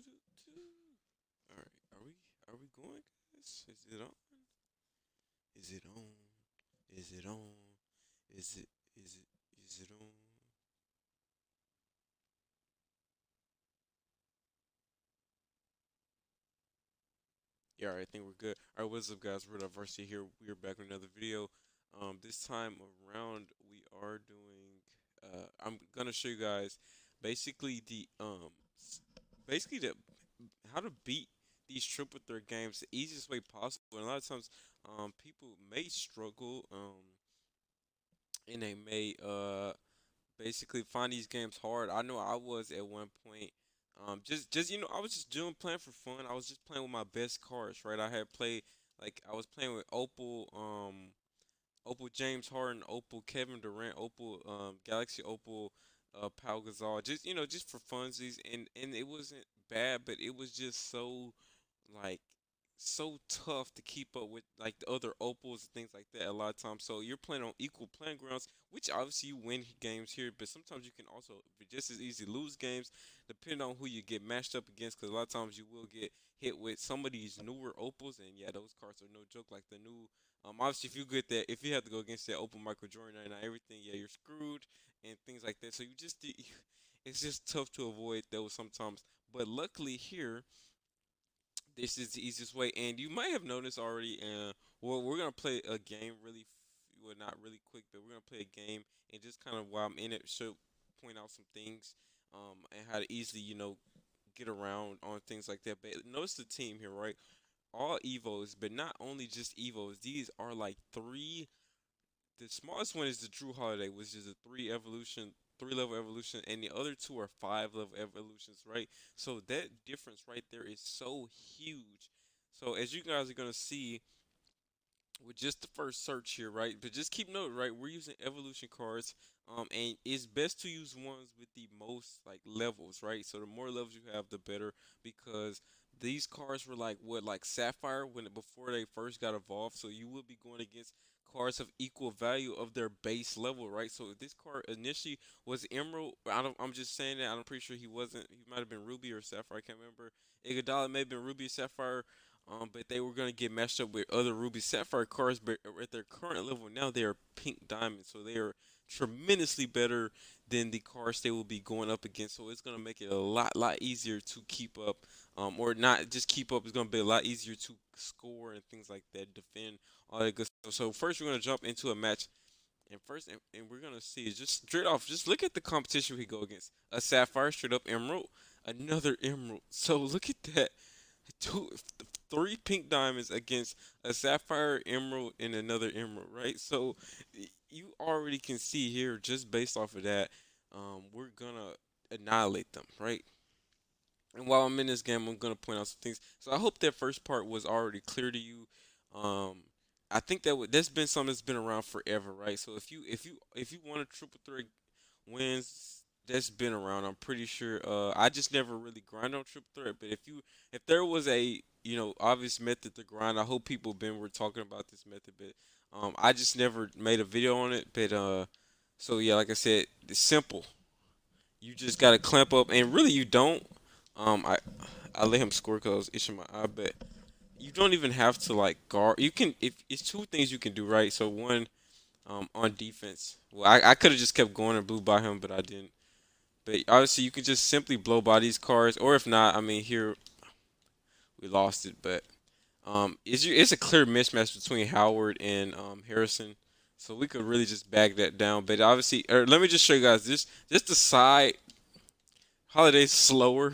All right, are we going, guys? Is it on? Is it on? Is it on? Is it is it is it on? Yeah, all right, I think we're good. All right, what's up, guys? We're Diversity here. We're back with another video. This time around, we are doing. I'm gonna show you guys basically basically the how to beat these triple threat games the easiest way possible. And a lot of times, people may struggle, and they may basically find these games hard. I know I was at one point. Just I was just doing playing for fun. I was just playing with my best cards, right? I had played like I was playing with Opal James Harden, Opal Kevin Durant, Opal Galaxy Opal Pau Gasol. Just just for funsies, and it wasn't bad, but it was just so like so tough to keep up with like the other opals and things like that a lot of times. So you're playing on equal playing grounds, which obviously you win games here, but sometimes you can also just as easy lose games depending on who you get matched up against. Because a lot of times you will get hit with some of these newer opals, and yeah, those cards are no joke. Like the new, obviously if you have to go against that opal Michael Jordan and everything, yeah, you're screwed and things like that. So it's just tough to avoid those sometimes. But luckily here this is the easiest way, and you might have noticed already. Well, we're gonna play a game well, not really quick, but we're gonna play a game, and just kind of while I'm in it, should point out some things, and how to easily, get around on things like that. But notice the team here, right? All Evos, but not only just Evos. These are like three. The smallest one is the Drew Holiday, which is a three level evolution, and the other two are five level evolutions, right? So that difference right there is so huge. So as you guys are gonna see with just the first search here, right? But just keep note, right? We're using evolution cards, and it's best to use ones with the most like levels, right? So the more levels you have, the better, because these cards were like what, like Sapphire when before they first got evolved. So you will be going against cards of equal value of their base level, right? So if this card initially was Emerald, I'm just saying that. I'm pretty sure he wasn't. He might have been Ruby or Sapphire. I can't remember. Iguodala may have been Ruby or Sapphire, but they were gonna get matched up with other Ruby Sapphire cards, but at their current level now they are Pink Diamond, so they are tremendously better than the cards they will be going up against. So it's gonna make it a lot easier to keep up, or not just keep up. It's gonna be a lot easier to score and things like that, defend all that good stuff. So first we're gonna jump into a match. And we're gonna see just straight off. Just look at the competition we go against. A Sapphire, straight up Emerald, another Emerald. So look at that two, three pink diamonds against a sapphire, emerald, and another emerald, right? So you already can see here, just based off of that, we're gonna annihilate them, right? And while I'm in this game, I'm gonna point out some things. So I hope that first part was already clear to you. Um, I think that's been something that's been around forever, right? So if you want a triple threat wins, that's been around. I'm pretty sure. I just never really grind on triple threat, but if there was a obvious method to grind, I hope people been were talking about this method, but I just never made a video on it. But so yeah, like I said, it's simple. You just gotta clamp up, and really you don't. I let him score because I was itching my eye, but you don't even have to like guard. You can if it's two things you can do, right? So one, on defense. Well, I could have just kept going and blew by him, but I didn't. But obviously, you can just simply blow by these cards, or if not, I mean, here we lost it. But it's a clear mismatch between Howard and Harrison, so we could really just bag that down. But obviously, let me just show you guys this. Just the side. Holiday's slower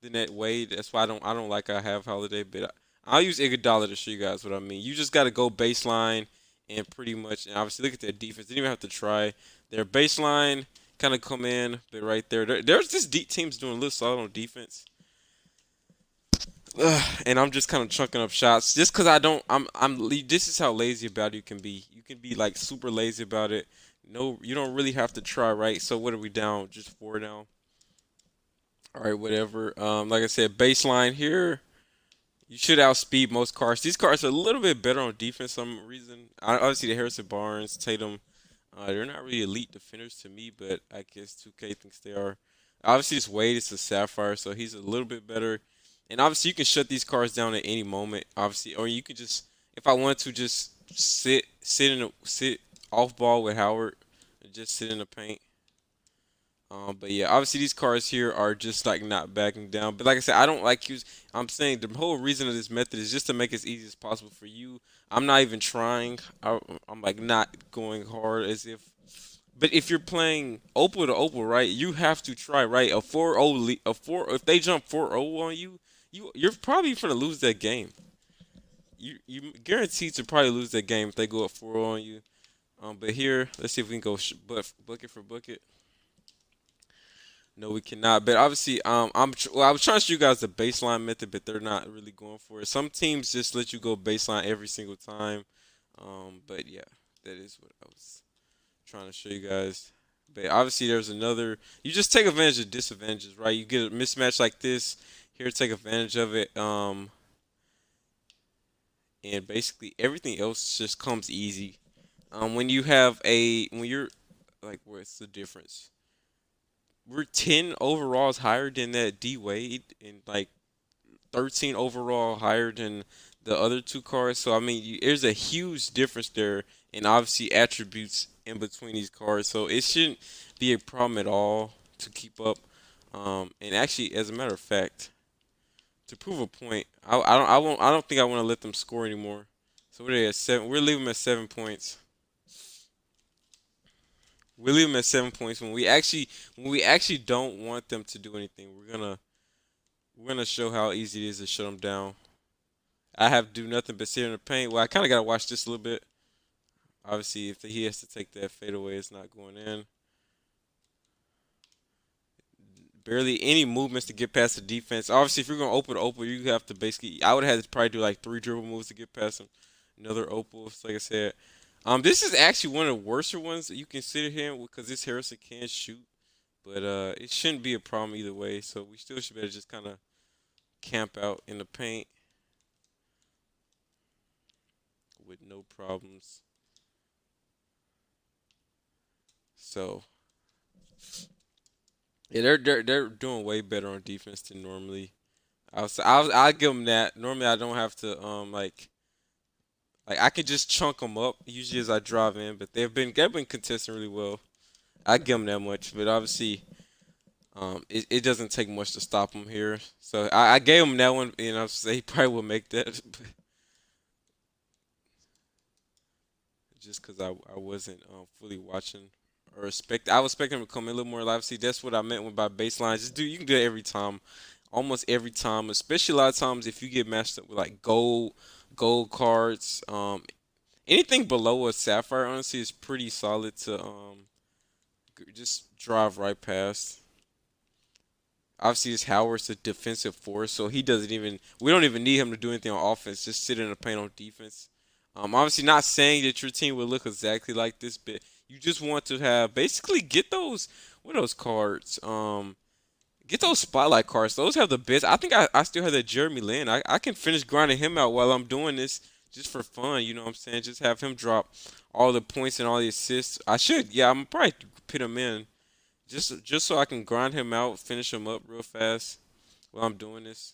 than that Wade. That's why I don't like I have Holiday, but I'll use Iguodala to show you guys what I mean. You just got to go baseline and pretty much, and obviously look at their defense. They didn't even have to try. Their baseline kind of come in, but right there's this deep team's doing a little solid on defense. And I'm just kind of chunking up shots just because I don't. This is how lazy about it you can be. You can be like super lazy about it. No, you don't really have to try, right? So what are we down? Just four down. All right, whatever. Like I said, baseline here. You should outspeed most cars. These cars are a little bit better on defense for some reason. Obviously, the Harrison Barnes, Tatum, they're not really elite defenders to me, but I guess 2K thinks they are. Obviously, this Wade is a Sapphire, so he's a little bit better. And obviously, you can shut these cards down at any moment. Obviously, or you could just, if I want to, just sit off ball with Howard, and just sit in the paint. But yeah, obviously these cards here are just like not backing down. But like I said, I don't like use. I'm saying the whole reason of this method is just to make it as easy as possible for you. I'm not even trying. I'm like not going hard as if. But if you're playing Opal to Opal, right, you have to try, right? A 4-0, a 4. If they jump 4-0 on you, you're probably gonna lose that game. You guaranteed to probably lose that game if they go up 4-0 on you. But here, let's see if we can go bucket for bucket. No, we cannot. But obviously, well, I was trying to show you guys the baseline method, but they're not really going for it. Some teams just let you go baseline every single time. But yeah, that is what I was trying to show you guys. But obviously, there's another. You just take advantage of disadvantages, right? You get a mismatch like this. Here, take advantage of it. And basically everything else just comes easy. When you have when you're like, what's the difference? We're 10 overalls higher than that D Wade, and like 13 overall higher than the other two cards. So I mean, there's a huge difference there, and obviously attributes in between these cards. So it shouldn't be a problem at all to keep up. And actually, as a matter of fact, to prove a point, I don't think I want to let them score anymore. So what are they at 7? We're leaving them at 7 points. We leave them at 7 points when we actually don't want them to do anything. We're gonna show how easy it is to shut them down. I have to do nothing but sit in the paint. Well, I kind of gotta watch this a little bit. Obviously, if he has to take that fadeaway, it's not going in. Barely any movements to get past the defense. Obviously, if you're gonna open Opal, you have to basically. I would have had to probably do like 3 dribble moves to get past him. Another Opal, so like I said. This is actually one of the worser ones that you consider him because this Harrison can shoot, but it shouldn't be a problem either way. So we still should better just kind of camp out in the paint with no problems. So yeah, they're doing way better on defense than normally. I'll give them that. Normally I don't have to like I could just chunk them up usually as I drive in, but they've been contesting really well. I give them that much, but obviously it doesn't take much to stop them here. So I gave him that one, and I was say he probably will make that, just because I wasn't fully watching or expect. I was expecting him to come in a little more live. See, that's what I meant with by baseline. Just do you can do it every time, almost every time. Especially a lot of times if you get matched up with like gold cards. Anything below a sapphire honestly is pretty solid to just drive right past. Obviously, this Howard's a defensive force, so he doesn't even. We don't even need him to do anything on offense. Just sit in the paint on defense. Obviously, not saying that your team will look exactly like this, but you just want to have basically get those. What are those cards? Get those spotlight cards. Those have the best. I think I still have that Jeremy Lin. I can finish grinding him out while I'm doing this just for fun. You know what I'm saying? Just have him drop all the points and all the assists. I should. Yeah, I'm probably put him in just so I can grind him out, finish him up real fast while I'm doing this.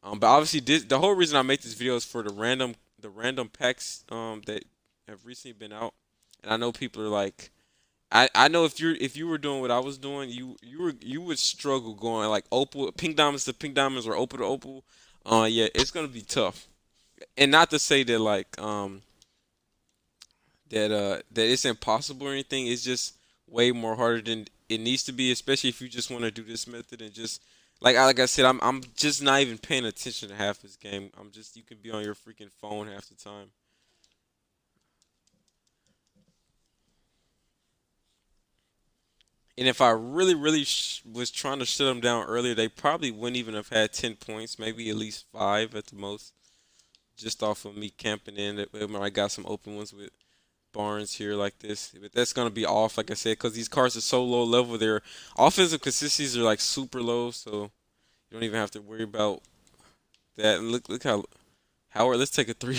But obviously, the whole reason I make this video is for the random packs that have recently been out, and I know people are like, I know if you were doing what I was doing, you would struggle going like opal pink diamonds to pink diamonds or opal to opal. Yeah, it's gonna be tough, and not to say that like that it's impossible or anything. It's just way more harder than it needs to be, especially if you just want to do this method and just like I said, I'm just not even paying attention to half this game. I'm just you can be on your freaking phone half the time. And if I really was trying to shut them down earlier, they probably wouldn't even have had 10 points, maybe at least 5 at the most, just off of me camping in. When I got some open ones with Barnes here like this. But that's going to be off, like I said, because these cards are so low level. Their offensive consistencies are like super low, so you don't even have to worry about that. And look how Howard, let's take a three.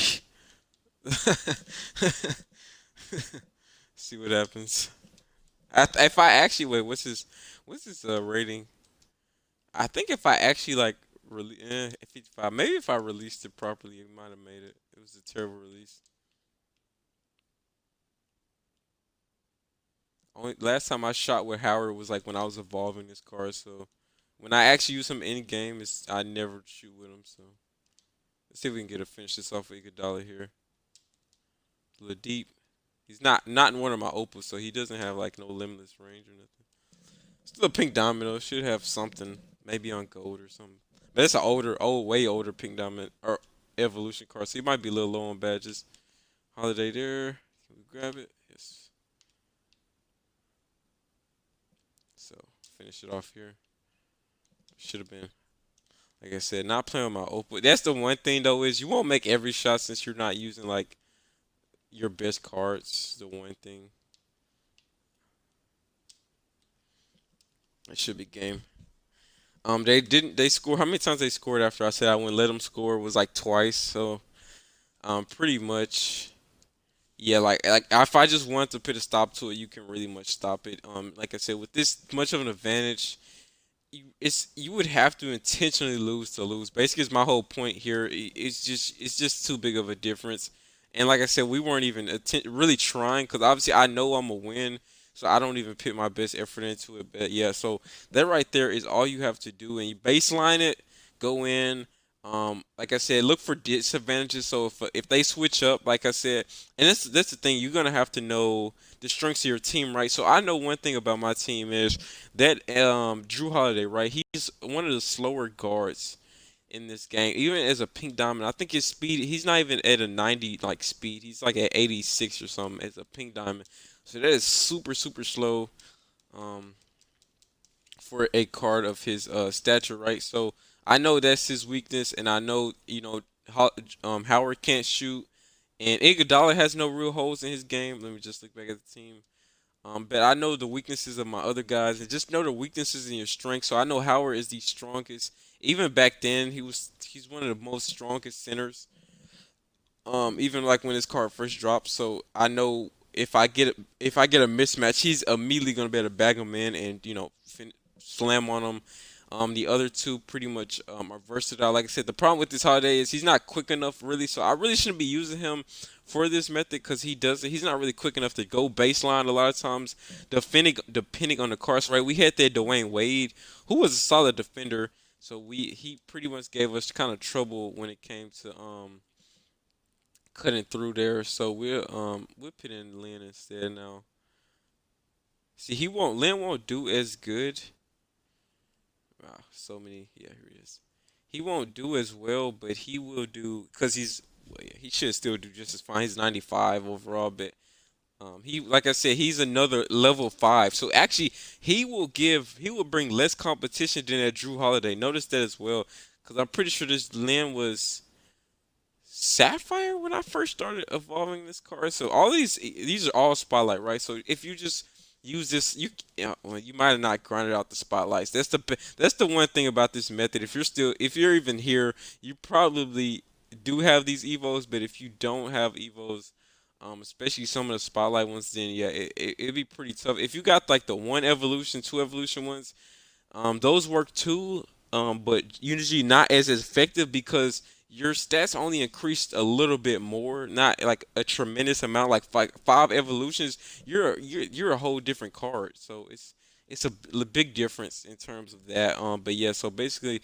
See what happens. If I actually wait, what's his rating? I think if I actually like if I maybe if I released it properly, it might have made it. It was a terrible release. Only last time I shot with Howard was like when I was evolving this car. So when I actually use him in game, it's I never shoot with him. So let's see if we can get a finish this off with Iguodala here. A little deep. He's not in one of my opals, so he doesn't have like no limitless range or nothing. Still a pink domino. Should have something. Maybe on gold or something. But it's an way older pink diamond or evolution card. So he might be a little low on badges. Holiday there. Can we grab it? Yes. So finish it off here. Should have been. Like I said, not playing with my opal. That's the one thing though is you won't make every shot since you're not using like your best cards. The one thing. It should be game. They didn't. They scored. How many times they scored after I said I wouldn't let them score was like twice. So, pretty much, yeah. Like if I just want to put a stop to it, you can really much stop it. Like I said, with this much of an advantage, you would have to intentionally lose to lose. Basically, is my whole point here. It's just too big of a difference. And like I said, we weren't even really trying because obviously I know I'm a win, so I don't even put my best effort into it. But yeah, so that right there is all you have to do, and you baseline it, go in. Like I said, look for disadvantages. So if they switch up, like I said, and that's the thing, you're gonna have to know the strengths of your team, right? So I know one thing about my team is that Drew Holiday, right? He's one of the slower guards in this game. Even as a pink diamond, I think his speed, he's not even at a 90 like speed. He's like at 86 or something as a pink diamond. So that is super super slow um for a card of his stature, right? So I know that's his weakness, and I know Howard can't shoot, and Iguodala has no real holes in his game. Let me just look back at the team. But I know the weaknesses of my other guys, and just know the weaknesses in your strengths. So I know Howard is the strongest. Even back then, he's one of the most strongest centers. Even like when his card first dropped. So I know if I get a mismatch, he's immediately gonna be able to bag him in and slam on him. The other two pretty much are versatile. Like I said, the problem with this holiday is he's not quick enough really. So I really shouldn't be using him for this method because he's not really quick enough to go baseline a lot of times. Depending on the cards, right? We had that Dwayne Wade, who was a solid defender. So he pretty much gave us kind of trouble when it came to cutting through there. So we'll put in Lynn instead now. See, Lynn won't do as good. Wow, so many. Yeah, here he is. He won't do as well, but he will do because he should still do just as fine. He's 95 overall, but he like I said, he's another level 5. So actually, he will bring less competition than that Drew Holiday. Notice that as well, because I'm pretty sure this Lynn was Sapphire when I first started evolving this card. So all these are all spotlight, right? So if you just use this, well, you might have not grinded out the spotlights. That's the one thing about this method. If you're even here, you probably do have these evos. But if you don't have evos, especially some of the spotlight ones, then yeah, it'd be pretty tough. If you got like the one evolution, two evolution ones, those work too, but usually not as effective because your stats only increased a little bit more, not like a tremendous amount. Like five evolutions, you're a whole different card. So it's a big difference in terms of that. But yeah, so basically,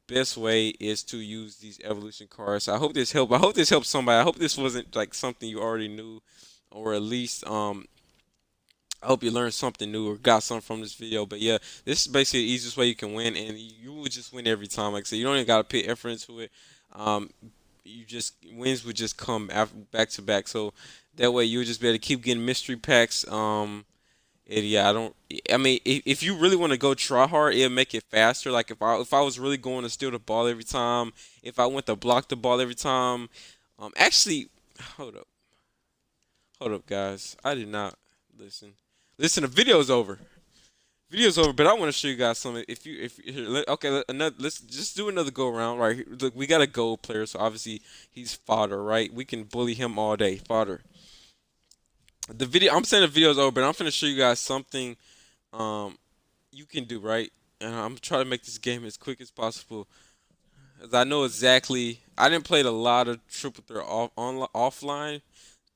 best way is to use these evolution cards. I hope this helped. I hope this helped somebody. I hope this wasn't like something you already knew, or at least I hope you learned something new or got something from this video. But yeah, this is basically the easiest way you can win, and you will just win every time. Like I said, you don't even gotta put effort into it. Um, you just wins would just come after, back to back. So that way you'll just be able to keep getting mystery packs. And yeah, I don't. I mean, if you really want to go try hard, it'll make it faster. Like if I was really going to steal the ball every time, if I went to block the ball every time, actually, hold up. Hold up, guys. I did not listen. Listen, the video's over. Video's over, but I want to show you guys something. Okay, another. Let's just do another go around. Right, look, we got a gold player, so obviously he's fodder, right? We can bully him all day, fodder. The video I'm saying the video's over, but I'm gonna show you guys something um you can do, right? And I'm trying to make this game as quick as possible. As I know exactly, I didn't play a lot of triple threat offline,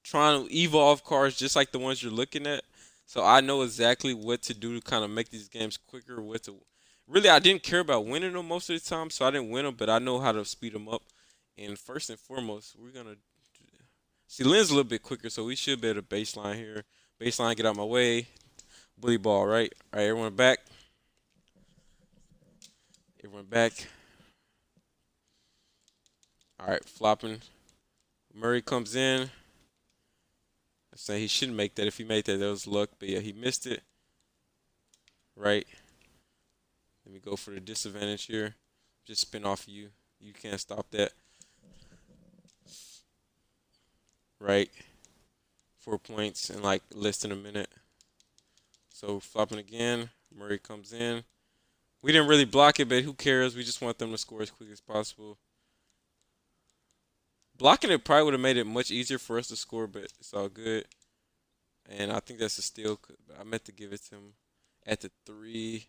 trying to evolve cards just like the ones you're looking at. So I know exactly what to do to kind of make these games quicker. What to really, I didn't care about winning them most of the time, so I didn't win them, but I know how to speed them up. And first and foremost, we're gonna see Lynn's a little bit quicker, so we should be able to baseline here. Baseline, get out my way. Bully ball, right? All right, everyone back. Everyone back. All right, flopping. Murray comes in. I'm saying he shouldn't make that. If he made that, that was luck. But yeah, he missed it. Right. Let me go for the disadvantage here. Just spin off you. You can't stop that. Right. 4 points in like less than a minute. So flopping again. Murray comes in. We didn't really block it, but who cares? We just want them to score as quick as possible. Blocking it probably would have made it much easier for us to score, but it's all good. And I think that's a steal. I meant to give it to him at the 3.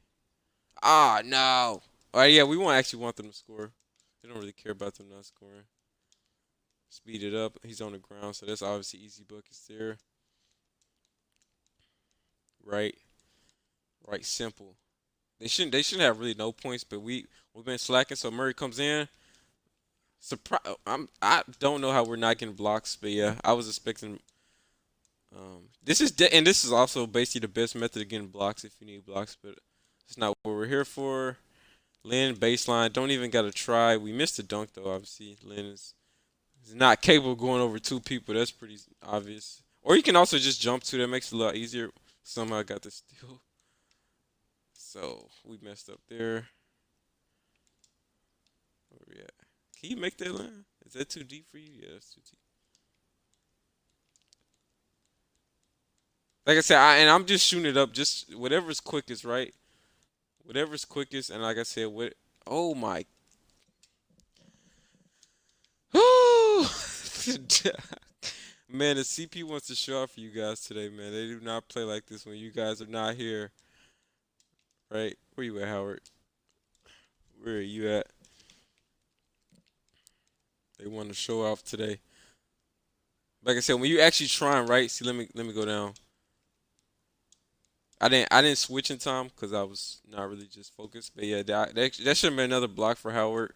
Ah, no. All right, yeah, we won't actually want them to score. They don't really care about them not scoring. Speed it up. He's on the ground, so that's obviously easy buckets there. Right, right, simple. They shouldn't have really no points, but we've been slacking. So Murray comes in. Surprise! I don't know how we're not getting blocks, but yeah, I was expecting. And this is also basically the best method of getting blocks if you need blocks, but it's not what we're here for. Lynn baseline, don't even gotta try. We missed the dunk though. Obviously, Lynn is not capable of going over 2 people. That's pretty obvious. Or you can also just jump to. That makes it a lot easier. Somehow I got the steal. So we messed up there. Where we at? Can you make that line? Is that too deep for you? Yeah, that's too deep. Like I said, and I'm just shooting it up. Just whatever's quickest, right? Whatever's quickest. And like I said, what? Oh my. Man, the CP wants to show off for you guys today, man. They do not play like this when you guys are not here, right? Where you at, Howard? Where are you at? They want to show off today. Like I said, when you actually trying, right? See, let me go down. I didn't switch in time because I was not really just focused. But yeah, that should have been another block for Howard.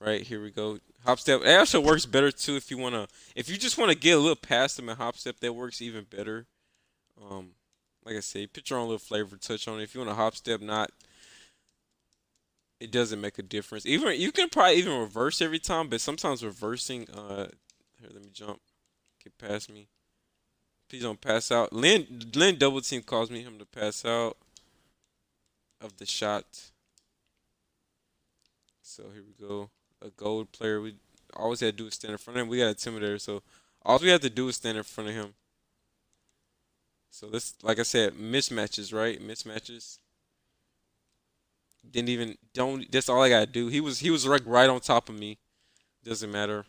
Right, here we go. Hop step. It also works better too if you just wanna get a little past them and hop step, that works even better. Um, like I said, put your own little flavor touch on it. If you want to hop step, not it doesn't make a difference. Even you can probably even reverse every time, but sometimes reversing. Here, let me jump. Get past me. Please don't pass out. Lynn double team caused me him to pass out of the shot. So here we go. A gold player. We always had to do is stand in front of him. We got a intimidator, so all we have to do is stand in front of him. So this, like I said, mismatches, right? Mismatches. Didn't even don't. That's all I gotta do. He was like right on top of me. Doesn't matter.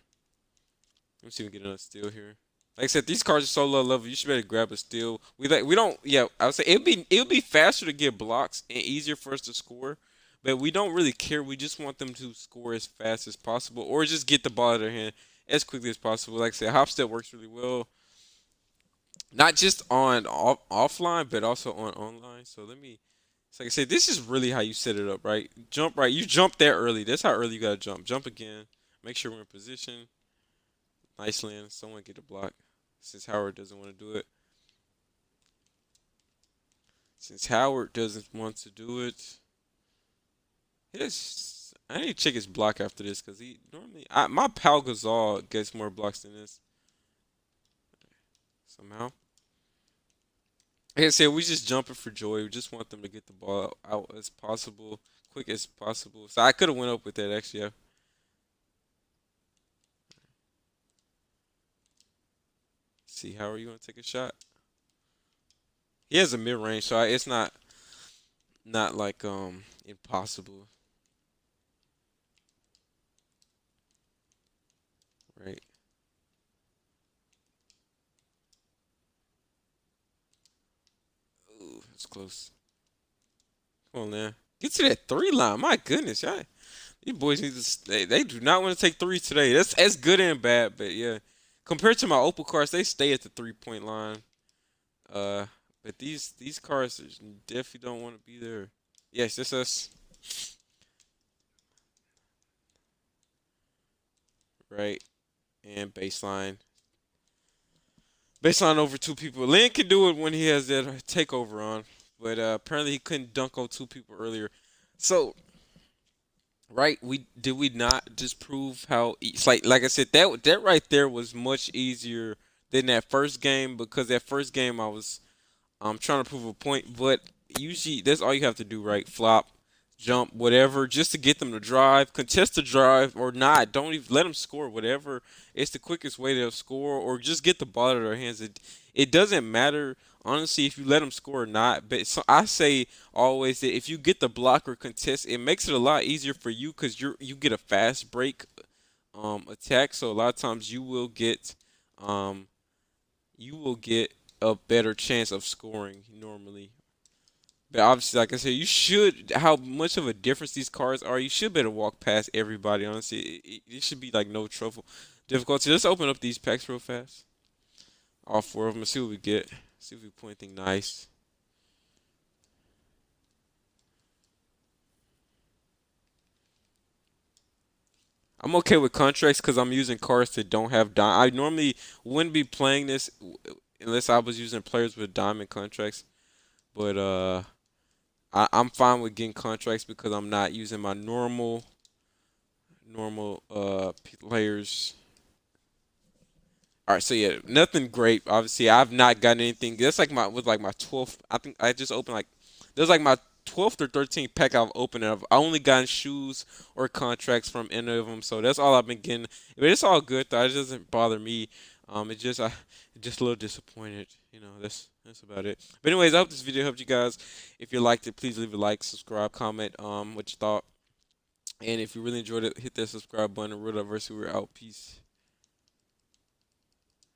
Let me see if we can get another steal here. Like I said, these cards are so low level. You should be able to grab a steal. We don't. Yeah, I would say it would be faster to get blocks and easier for us to score. But we don't really care. We just want them to score as fast as possible, or just get the ball out of their hand as quickly as possible. Like I said, hop step works really well, not just on offline, but also on online. So let me. So like I said, this is really how you set it up, right? Jump right. You jump there early. That's how early you gotta jump. Jump again. Make sure we're in position. Nice land. Someone get a block. Since Howard doesn't want to do it. Since Howard doesn't want to do it. Yes. I need to check his block after this because he normally. My Pal Gasol gets more blocks than this somehow. Like I said, we just jumping for joy. We just want them to get the ball out as possible, quick as possible. So I could have went up with that actually. Yeah. See, how are you gonna take a shot? He has a mid range, so it's not like impossible, right? It's close. Come on, man. Get to that three line. My goodness, y'all. These boys need to. They do not want to take threes today. That's good and bad, but yeah. Compared to my Opal cars, they stay at the 3 point line. Uh, but these cars definitely don't want to be there. Yes, that's us. Right. And baseline. Baseline over two people. Lynn can do it when he has that takeover on, but apparently he couldn't dunk on two people earlier. So right, we not just prove how it's like I said that right there was much easier than that first game because that first game I was trying to prove a point, but usually that's all you have to do, right? Flop, jump, whatever, just to get them to drive, contest the drive or not. Don't even let them score, whatever. It's the quickest way to score, or just get the ball out of their hands. It doesn't matter honestly if you let them score or not. But so I say always that if you get the block or contest, it makes it a lot easier for you because you get a fast break attack. So a lot of times um you will get a better chance of scoring normally. But obviously, like I said, you should. How much of a difference these cards are? You should better walk past everybody. Honestly, it should be like no trouble difficulty. Let's open up these packs real fast. All four of them. See what we get. See if we pull anything nice. I'm okay with contracts because I'm using cards that don't have I normally wouldn't be playing this unless I was using players with diamond contracts. But I'm fine with getting contracts because I'm not using my normal players. All right, so yeah, nothing great. Obviously, I've not gotten anything. That's like my with like my 12th. I think I just opened like there's like my 12th or 13th pack I've opened. And I only gotten shoes or contracts from any of them, so that's all I've been getting. But it's all good though. It doesn't bother me. It's just I just a little disappointed. That's about it. But anyways, I hope this video helped you guys. If you liked it, please leave a like, subscribe, comment what you thought. And if you really enjoyed it, hit that subscribe button. Real Diversity, we're out. Peace.